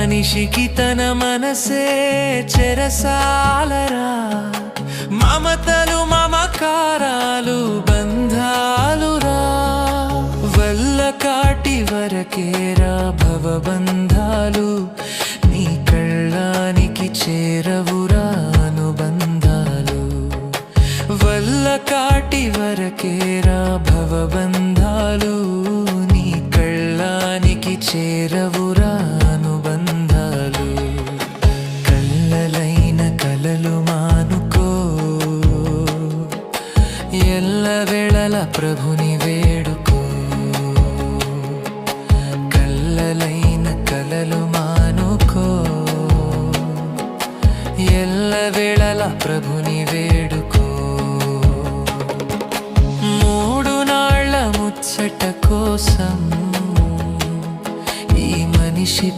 మనిషికి తన మనసే చెరసాలరా, మమతలు మమకారాలు బంధాలురా, వల్ల కాటి వరకేరా భవబంధాలు, నీ కళ్ళానికి చేరవురా అనుబంధాలు, వల్ల కాటి వరకేరా భవబంధాలు, నీ కళ్ళానికి చేరవురా అనుబంధాలు. కళ్ళలైన కలలు మానుకో, ఎల్లవేళల ప్రభుని వేడుకో. కళ్ళలైన కలలు మానుకో, ఎల్లవేళల ప్రభుని వేడుకో. మూడు నాళ్ళ ముచ్చట కోసం ఈ మనిషి